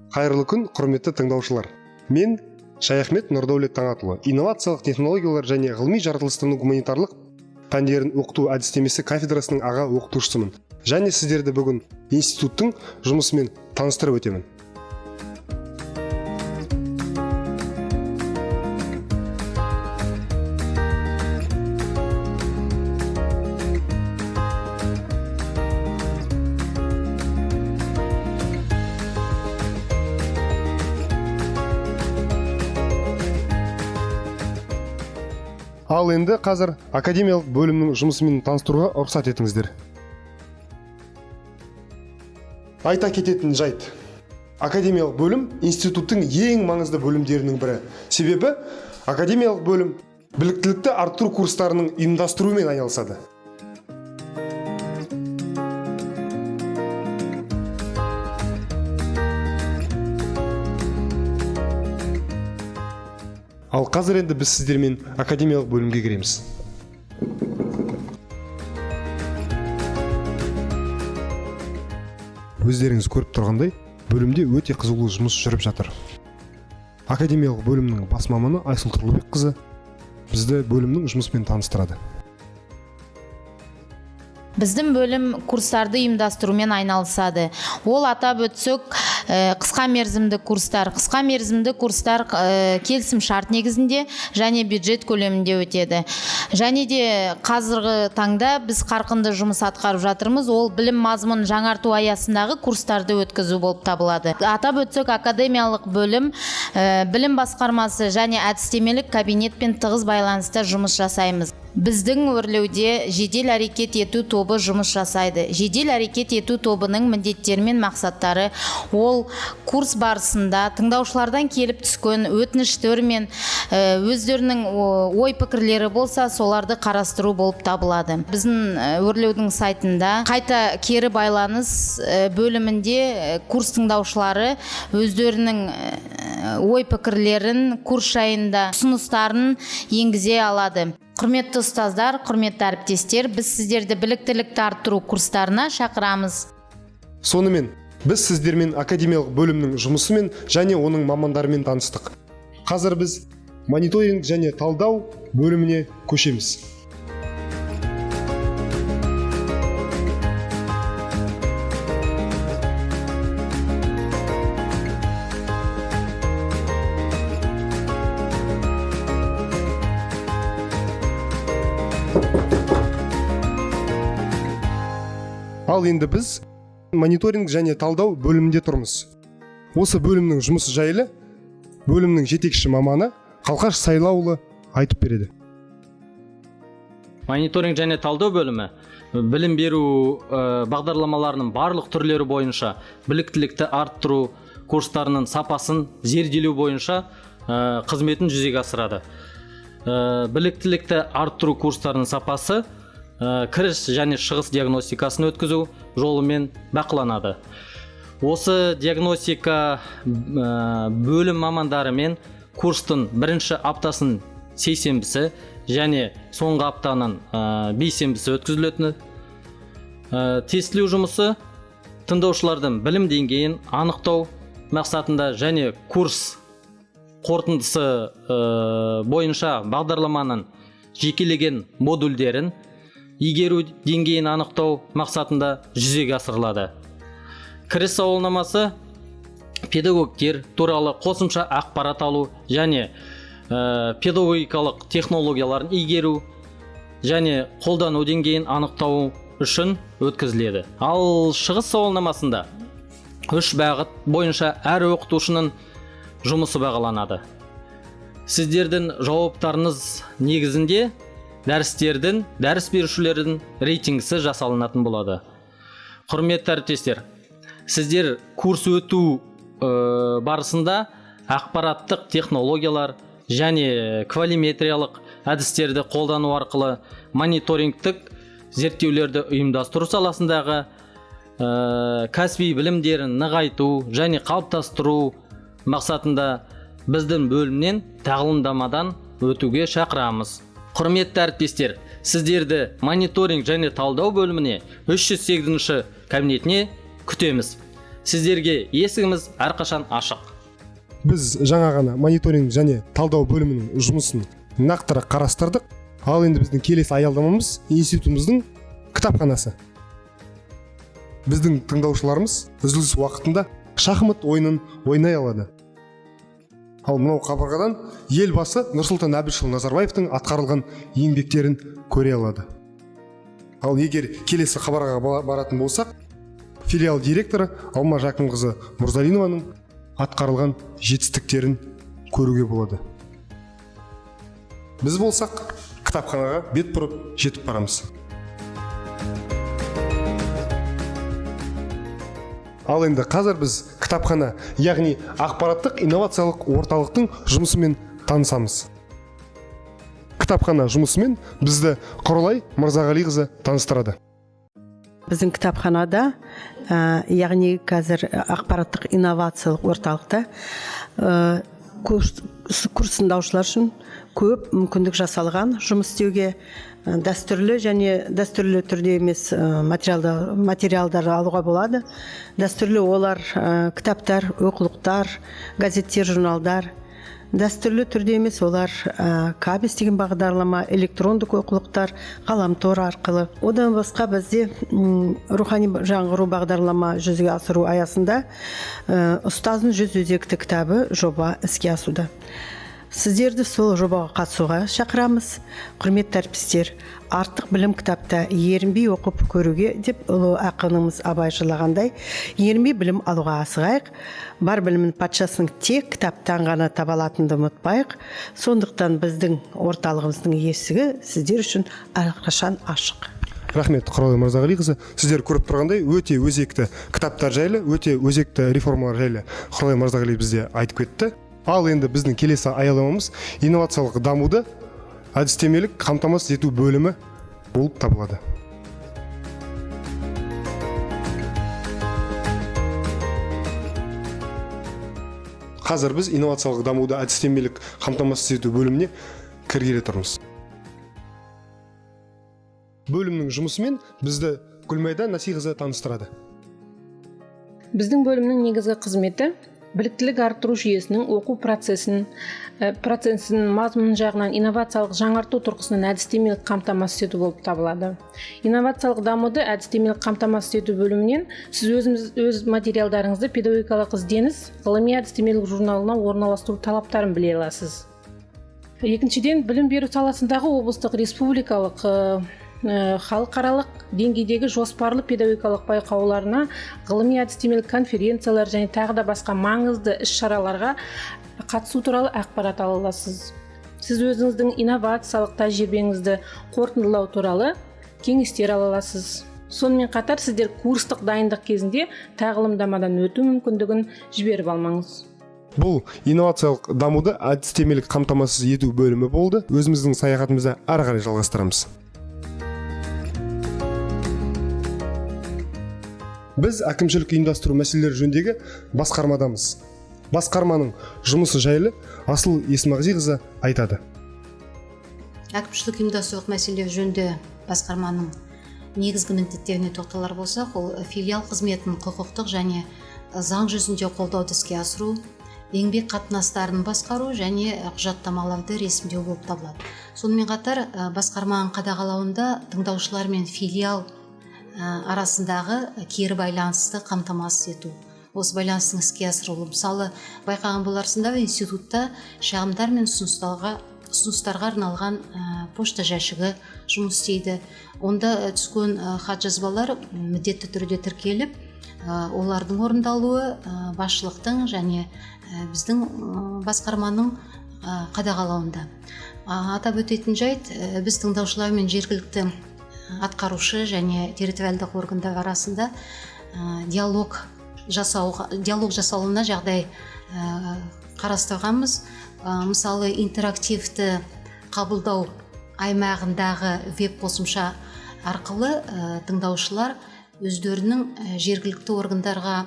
Қайырлы күн, құрметті тыңдаушылар. Мен Шаяхмет Нұрдәулет Таңатұлы, инновациялық технологиялар және ғылыми жаратылыстану гуманитарлық пәндерін оқыту әдістемесі кафедрасының аға оқытушысымын. Және сіздерді бүгін институттың жұмысымен таныстырып өтемін. Ал енді қазір академиялық бөлімнің жұмысымен таныстыруға рұқсат етіңіздер. Айта кететін жайт. Академиялық бөлім институттың ең маңызды бөлімдерінің бірі. Себебі академиялық бөлім біліктілікті арттыру курстарының ұйымдастыруымен айналысады. Ал қазір енді біз сіздермен академиялық бөлімге кіреміз. Өздеріңіз көріп тұрғандай, бөлімде өте қызулы жұмыс жүріп жатыр. Академиялық бөлімнің бас маманы Айсұл Тұрлыбекқызы бізді бөлімнің жұмысымен таныстырады. Біздің бөлім курстарды ұйымдастырумен айналысады. Ол атап өтсек, қысқа мерзімді курстар келісім шарт негізінде және бюджет көлемінде өтеді. Және де қазіргі таңда біз қарқынды жұмыс атқарып жатырмыз. Ол білім мазмұнын жаңарту аясындағы курстарды өткізу болып табылады. Атап өтсек, академиялық бөлім білім басқармасы және әдістемелік кабинетпен тығыз байланыста жұмыс жасаймыз. Біздің өрлеуде жедел әрекет ету тобы жұмыс жасайды. Жедел әрекет ету тобының міндеттері мен мақсаттары ол курс барысында тыңдаушылардан келіп түскен өтініштер мен өздерінің ой пікірлері болса, соларды қарастыру болып табылады. Біздің өрлеудің сайтында қайта кері байланыс бөлімінде курс тыңдаушылары өздерінің ой пікірлерін, курс жайында ұсыныстарын енгізе алады. Құрметті ұстаздар, құрметті әріптестер, біз сіздерді біліктілікті арттыру курстарына шақырамыз. Сонымен, біз сіздермен академиялық бөлімнің жұмысымен және оның мамандарымен таныстық. Қазір біз мониторинг және талдау бөліміне көшеміз. Ал енді біз мониторинг және талдау бөлімінде тұрмыз. Осы бөлімнің жұмысы жайлы бөлімнің жетекші маманы Қалқаш Сайлауұлы айтып береді. Мониторинг және талдау бөлімі білім беру бағдарламаларының барлық түрлері бойынша біліктілікті арттыру курстарының сапасын зерделеу бойынша қызметін жүзеге асырады. Біліктілікті арттыру курстарының сапасы кіріс және шығыс диагностикасын өткізу жолымен бақыланады. Осы диагностика бөлім мамандарымен курстың бірінші аптасын сейсенбісі және соңғы аптаның бейсенбісі өткізілетіні. Тестілеу жұмысы тыңдаушылардың білім деңгейін анықтау мақсатында және курс қорытындысы бойынша бағдарламаның жекелеген модульдерін игеру деңгейін анықтау мақсатында жүзеге асырылады. Кіріс сауалнамасы педагогтер туралы қосымша ақпарат алу және педагогикалық технологияларын игеру және қолдану деңгейін анықтау үшін өткізіледі. Ал шығыс сауалнамасында 3 бағыт бойынша әр оқытушының жұмысы бағаланады. Сіздердің жауаптарыңыз негізінде дәрістердің, дәріс берушілердің рейтингісі жасалынатын болады. Құрметті әріптестер, сіздер курс өту барысында ақпараттық технологиялар және квалиметриялық әдістерді қолдану арқылы мониторингтік зерттеулерді ұйымдастыру саласындағы кәсіби білімдерін нығайту және қалыптастыру мақсатында біздің бөлімнен тағылымдамадан өтуге шақырамыз. Құрметті әріптестер, сіздерді мониторинг және талдау бөліміне 308-ші кабинетіне күтеміз. сіздерге есігіміз әрқашан ашық. Біз жаңа ғана мониторинг және талдау бөлімінің жұмысын нақтырақ қарастырдық. Ал енді біздің келесі аялдамамыз институтымыздың кітапханасы. Біздің тыңдаушыларымыз үзіліс уақытында шахмат ойынын ойнай алады. Ал мынау қабырғадан елбасы Нұрсұлтан Әбішұлы Назарбаевтың атқарылған еңбектерін көре алады. Ал егер келесі қабырғаға баратын болсақ, филиал директоры Алма Жақынқызы Мұрзалинованың атқарылған жетістіктерін көруге болады. Біз болсақ, кітапханаға бет бұрып жетіп барамыз. Ал енді қазір біз кітапхана, яғни ақпараттық инновациялық орталықтың жұмысымен танысамыз. Кітапхана жұмысымен бізді Құралай Мырзағалиқызы таныстырады. Біздің кітапханада, яғни қазір ақпараттық инновациялық орталықта курс тыңдаушылар үшін көп мүмкіндік жасалған жұмыс істеуге, дәстүрлі және дәстүрлі түрде емес материалдар алуға болады. Дәстүрлі олар кітаптар, оқулықтар, газеттер, журналдар. Дәстүрлі түрде емес олар кабис деген бағдарлама, электрондық оқулықтар, ғаламтор арқылы. Одан басқа бізде рухани жаңғыру бағдарлама жүзеге асыру аясында ұстаздың 100 өзекті кітабы жоба іске асуда. Сіздерді сол жобаға қатысуға шақырамыз. Құрметті әріптестер, артық білім кітапта ерінбей оқып көруге деп ұлы ақынымыз Абай жырлағандай, ерінбей білім алуға асығайық. Бар білімнің патшасының тек кітаптан ғана таба алатынын ұмытпайық. Сондықтан біздің орталығымыздың есігі сіздер үшін әрқашан ашық. Рахмет, Құралай Мырзағалиқызы. Сіздер көріп тұрғандай, өте өзекті кітаптар жайлы, өте өзекті реформалар жайлы Құралай Мырзағали бізде айтып кетті. Ал енді біздің келесі аялдамамыз инновациялық дамуды әдістемелік қамтамасыз ету бөлімі болып табылады. Қазір біз инновациялық дамуды әдістемелік қамтамасыз ету бөліміне кіргелі тұрмыз. Бөлімнің жұмысымен бізді Гүлмайда Насиқызы таныстырады. Біздің бөлімнің негізгі қызметі біліктілік арттыру жүйесінің оқу процесін мазмұн жағынан инновациялық жаңарту тұрғысынан әдістемелік қамтамасыз ету болып табылады. Инновациялық дамуды әдістемелік қамтамасыз ету бөлімінен сіз өз материалдарыңызды педагогикалық ізденіс ғылыми әдістемелік журналына орналастыру талаптарын біле аласыз. Екіншіден, білім беру саласындағы облыстық республикалық халықаралық деңгейдегі жоспарлы педагогикалық байқауларына, ғылыми әдістемелік конференциялар және тағы да басқа маңызды іс-шараларға қатысу туралы ақпарат ала аласыз. Сіз өзіңіздің инновациялық тәжірибеңізді қорытындылау туралы кеңестер ала аласыз. Сонымен қатар сіздер курстық дайындық кезінде тағылымдамадан өту мүмкіндігін жіберіп алмаңыз. Бұл инновациялық дамуды әдістемелік қамтамасыз ету бөлімі болды. Өзіміздің саяхатымызды ары қарай жалғастырамыз. Біз әкімшілік ұйымдастыру мәселелері жөніндегі басқармадамыз. Басқарманың жұмысы жайлы Асыл Есмағзиқызы айтады. Әкімшілік ұйымдастыру мәселелері жөнінде басқарманың негізгі міндеттеріне тоқталар болсақ, ол филиал қызметін құқықтық және заң жүзінде қолдауды іске асыру, еңбек қатынастарын басқару және құжаттамаларды ресімдеу болып табылады. Сонымен қатар басқарманың қадағалауында тыңдаушылар мен филиал арасындағы кері байланысты қамтамасыз ету. Осы байланыстың іске асырылуы, мысалы, байқаған боларсыздар, институтта шағымдар мен ұсыныстарға арналған пошта жәшігі жұмыс істейді. Онда түскен хат жазбалар міндетті түрде тіркеліп, олардың орындалуы басшылықтың және біздің басқарманың қадағалауында. Атап өтетін жайт, біз тыңдаушылар мен жергілікті атқарушы және территориалдық органдар арасында диалог жасалуына жағдай қарастырғанбыз. Мысалы, интерактивті қабылдау аймағындағы веб қосымша арқылы тыңдаушылар өздерінің жергілікті органдарға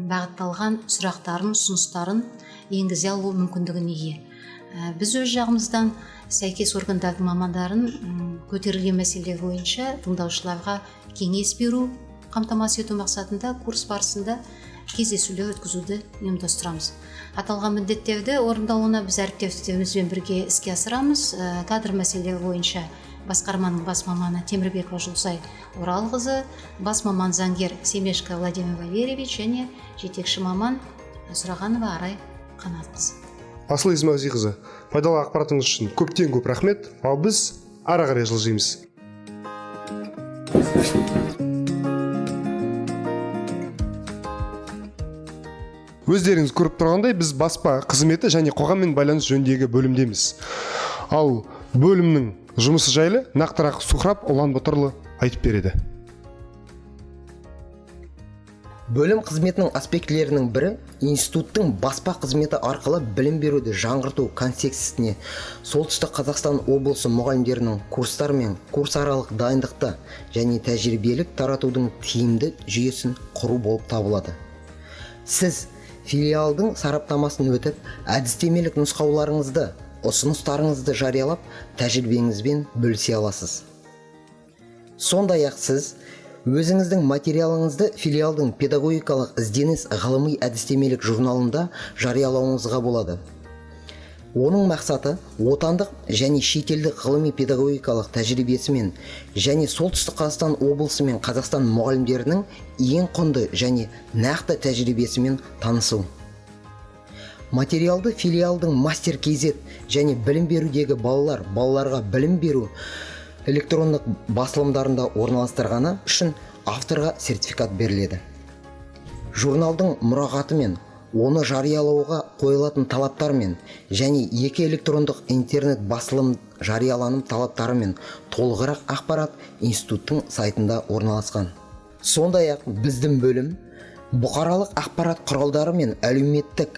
бағытталған сұрақтарын, ұсыныстарын енгізе алу мүмкіндігіне ие. Біз өз жағымыздан сәйкес органдардың мамандарын көтерілген мәселелер бойынша тыңдаушыларға кеңес беру қамтамасыз ету мақсатында курс барысында кездесулер өткізуді ұйымдастырамыз. Аталған міндеттерді орындалуына біз әріптестерімізбен бірге іске асырамыз. Кадр мәселелері бойынша басқарманың бас маманы Темірбекова Жұлсай Оралқызы, бас маман заңгер Семешко Владимир Валерьевич және жетекші маман Сұрағанова Арай Қанатқызы. Асыл Исмағзиқызы, пайдалы ақпаратыңыз үшін көптен көп рахмет. Ал біз ары қарай жылжимыз. Өздеріңіз көріп тұрғандай, біз баспа қызметі және қоғаммен байланыс жөніндегі бөлімдеміз. Ал бөлімнің жұмысы жайлы нақтырақ Сухраб Ұлан-Батырлы айтып береді. Бөлім қызметінің аспектілерінің бірі институттың баспа қызметі арқылы білім беруді жаңғырту контекстіне Солтүстік Қазақстан облысы мұғалімдерінің курстар мен курсаралық дайындықты және тәжірибелік таратудың тиімді жүйесін құру болып табылады. Сіз филиалдың сараптамасын өтіп, әдістемелік нұсқауларыңызды, ұсыныстарыңызды жариялап, тәжірибеңізбен бөлісе аласыз. Сондай-ақ сіз өзіңіздің материалыңызды филиалдың педагогикалық ізденіс ғылыми әдістемелік журналында жариялауыңызға болады. Оның мақсаты отандық және шетелдік ғылыми педагогикалық тәжірибесімен және Солтүстік Қазақстан облысы мен Қазақстан мұғалімдерінің ең құнды және нақты тәжірибесімен танысу. Материалды филиалдың мастер KZ және білім берудегі балаларға білім беру электрондық басылымдарында орналастырғаны үшін авторға сертификат беріледі. Журналдың мұрағаты мен оны жариялауға қойылатын талаптармен және екі электрондық интернет басылым жарияланым талаптарымен толығырақ ақпарат институттың сайтында орналасқан. Сондай-ақ біздің бөлім бұқаралық ақпарат құралдары мен әлеуметтік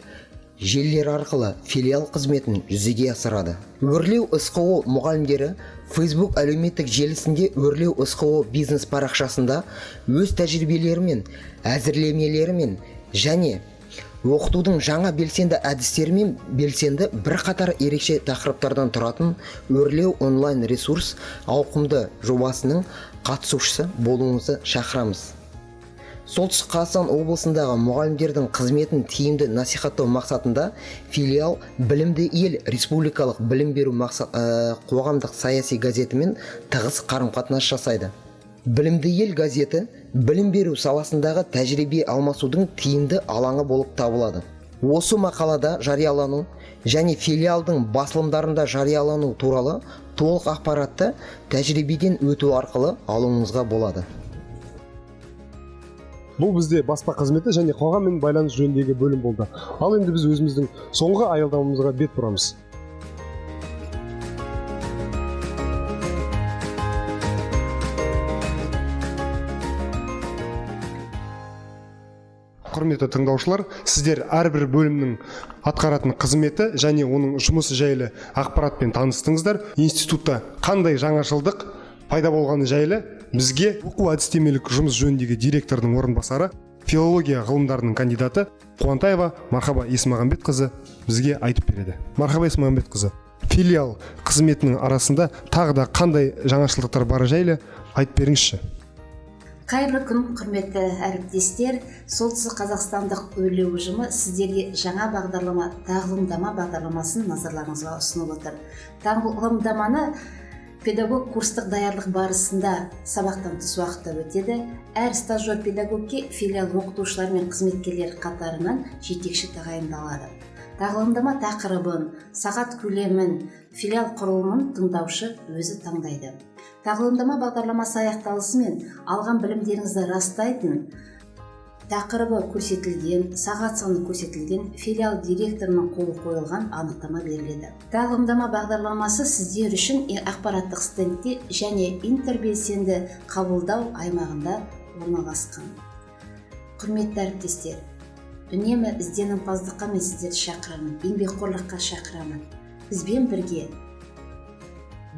желілер арқылы филиал қызметін жүзеге асырады. Өрлеу СқО мұғалімдері Facebook әлеуметтік желісінде Өрлеу СқО бизнес парақшасында өз тәжірибелерімен, әзірлемелерімен және оқытудың жаңа белсенді әдістерімен белсенді бірқатар ерекше тақырыптардан тұратын Өрлеу онлайн ресурс ауқымды жобасының қатысушысы болуыңызды шақырамыз. Солтүстік Қазақстан облысындағы мұғалімдердің қызметін тиімді насихаттау мақсатында филиал Білімді ел республикалық білім беру қоғамдық саяси газетімен тығыз қарым-қатынас жасайды. Білімді ел газеті білім беру саласындағы тәжірибе алмасудың тиімді алаңы болып табылады. Осы мақалада жариялану және филиалдың басылымдарында жариялану туралы толық ақпаратты тәжірибеден өту арқылы алуыңызға болады. Бұл бізде баспа қызметі және қоғаммен байланыс жөніндегі бөлім болды. Ал енді біз өзіміздің соңғы аялдамамызға бет бұрамыз. Құрметті тыңдаушылар, сіздер әрбір бөлімнің атқаратын қызметі және оның жұмысы жайлы ақпаратпен таныстыңыздар. Институтта қандай жаңашылдық пайда болғаны жайлы бізге оқу әдістемелік жұмыс жөніндегі директордың орынбасары, филология ғылымдарының кандидаты Қуантаева Мархаба Есмағамбетқызы бізге айтып береді. Мархаба Есмағамбетқызы, филиал қызметінің арасында тағы да қандай жаңашылдықтар бары жайлы айтып беріңізші. Қайырлы күн, құрметті әріптестер. Солтүстік Қазақстандық Өрлеу ұжымы сіздерге жаңа бағдарлама, тағылымдама бағдарламасын назарларыңызға ұсынып отыр. Тағылымдаманы педагог курстық даярлық барысында сабақтан тыс уақытта өтеді. Әр стажер педагогке филиал оқытушылар мен қызметкерлер қатарынан жетекші тағайындалады. Тағылымдама тақырыбын, сағат көлемін, филиал құрылымын тыңдаушы өзі таңдайды. Тағылымдама бағдарламасы аяқталысымен алған білімдеріңізді растайтын тақырыбы көрсетілген, сағат саны көрсетілген филиал директорының қолы қойылған анықтама беріледі. Тағылымдама бағдарламасы сіздер үшін ақпараттық стендте және интербелсенді қабылдау аймағында орналасқан. Құрметті әріптестер, үнемі ізденімпаздыққа мен сіздерді шақырамын, еңбекқорлыққа шақырамын. Бізбен бірге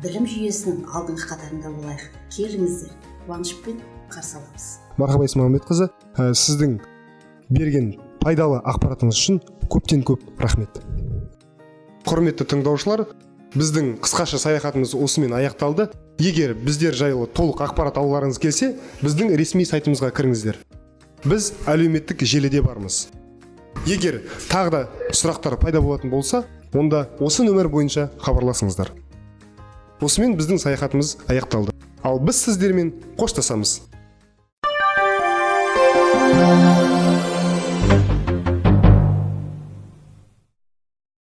білім жүйесінің алдыңғы қатарында болайық. Келіңіздер, қуанышпен қарсы аламыз. Мархаба Есмағамбетқызы, сіздің берген пайдалы ақпаратыңыз үшін көптен көп рахмет. Құрметті тыңдаушылар, біздің қысқаша саяхатымыз осымен аяқталды. Егер біздер жайлы толық ақпарат алуларыңыз келсе, біздің ресми сайтымызға кіріңіздер. біз әлеуметтік желіде бармыз. Егер тағы да сұрақтар пайда болатын болса, онда осы нөмір бойынша хабарласыңыздар. Осымен біздің саяхатымыз аяқталды. Ал біз сіздермен қоштасамыз.